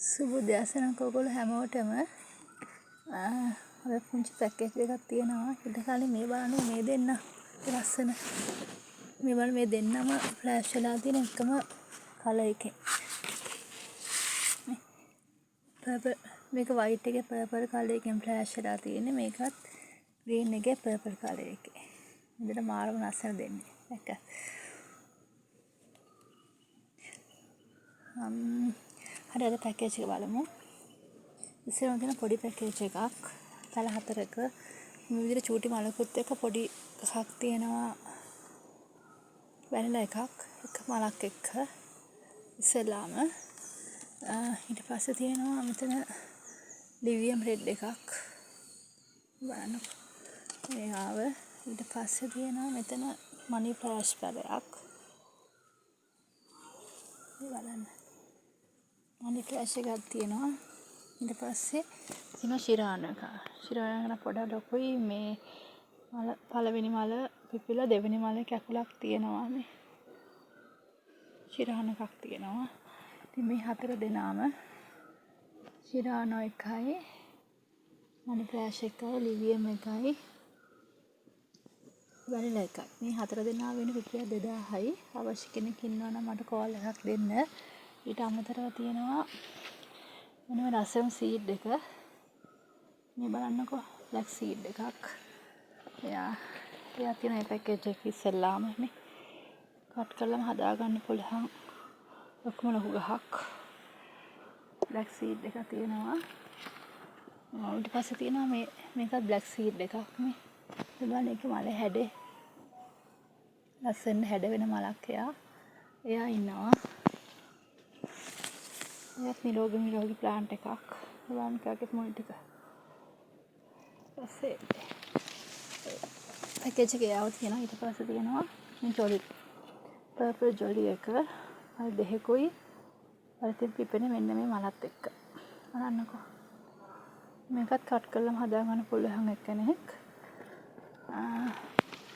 සුබ උදෑසනක් ඔයගොල්ලෝ හැමෝටම. අර පුංචි පැකේජ් එකක් තියෙනවා. ඊට කලින් මේ බලන්න මේ දෙන්න ලස්සන. මේ බලන්න මේ දෙන්නම ෆ්ලෑෂ් වෙලා තියෙන එකම කලර් එකේ. පර්පල් මේක වයිට් එකේ පර්පල් කලර් එකෙන් ෆ්ලෑෂ් වෙලා තියෙන්නේ. මේකත් ග්‍රීන් එකේ පර්පල් කලර් එකේ. හොඳට මාරම ලස්සන දෙන්නේ. දැක්ක. හරි අද පැකේජ් එක බලමු. ඉස්සෙල්ලාම තියෙන පොඩි පැකේජ් එකක්. තල 4ක මේ විදිහට චූටි මලකුත් එක්ක පොඩි එකක් තියෙනවා. වැනිලා එකක් එක මලක් එක්ක ඉස්සෙල්ලාම ඊට පස්සේ තියෙනවා මෙතන ලිවියම් රෙඩ් එකක් බලන්න මේ ආව. ඊට පස්සේ තියෙනවා මෙතන මනි ෆ්ලෑෂ් පැලයක් බලන්න. මනි ෆ්ලෑෂ් එකක් තියෙනවා. ඊට පස්සේ තියෙනවා ශිරාණ එක. ශිරාණ පොඩ ලොකුයි. මේ මල පළවෙනි මල පිපිලා දෙවෙනි මල කැකුලක් තියෙනවා. මේ ශිරාණ එකක් තියෙනවා. ඉතින් මේ 4 දෙනාම ශිරාණ එකයි මනි ෆ්ලෑෂ් එකයි ලිවියම් එකයි වැනිලා එකයි. මේ 4 දෙනා වෙන රුපියල් 2000යි. අවශ්‍ය කෙනෙක් ඉන්නවා නම් මට කෝල් එකක් දෙන්න. ඊට අමතරව තියෙනවා මොනව රසම් සීඩ් එක. මේ බලන්නකෝ බ්ලැක් සීඩ් එකක්. එයා තියෙන මේ පැකේජ් එක ඉස්සෙල්ලාම නේ කට් කරලාම හදාගන්න පුළුවන්. ලොකුම ලොකු ගහක්. බ්ලැක් සීඩ් එක තියෙනවා. ඊට පස්සේ තියෙනවා මේකත් බ්ලැක් සීඩ් එකක් මේ. ඒ බලන්න ඒකේ මල හැඩේ. ලස්සන හැඩ වෙන මලක් එයා ඉන්නවා. එයාත් නිරෝගී ප්ලාන්ට් එකක්. බලන්න කාගේ මොල් ටික. ඊපස්සේ පැකේජ් එකේ ආව තියෙනවා. ඊට පස්සේ තියෙනවා මේ ජොලි පර්පල් ජොලි එක. අර දෙහෙකුයි අරතින් පිපෙන මෙන්න මේ මලත් එක්ක. බලන්නකෝ. මේකත් කට් කරලාම හදාගන්න පුළුවන් එක්කෙනෙක්.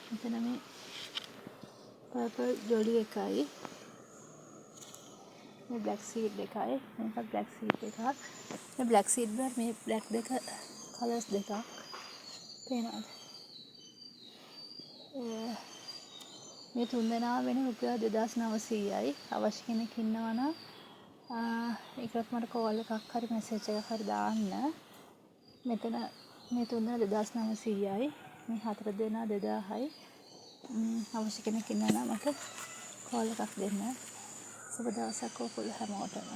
මෙතන මේ පර්පල් ජොලි එකයි. මේ බ්ලැක් සීඩ් එකයි. මේකත් බ්ලැක් සීඩ් එකක්. මේ බ්ලැක් සීඩ් වල මේ බ්ලැක් දෙක කලර්ස් දෙකක් පේනවාද? මේ 3 දෙනා වෙන රුපියල් 2900යි. අවශ්‍ය කෙනෙක් ඉන්නවා නම් ඒකට මට කෝල් එකක් හරි මෙසේජ් එකක් හරි දාන්න. මෙතන මේ 3 දෙනා 2900යි. මේ 4 දෙනා 2000යි. අවශ්‍ය කෙනෙක් ඉන්නවා නම් මට කෝල් එකක් දෙන්න. සුබ දවසක් ඔයගොල්ලෝ හැමෝටම.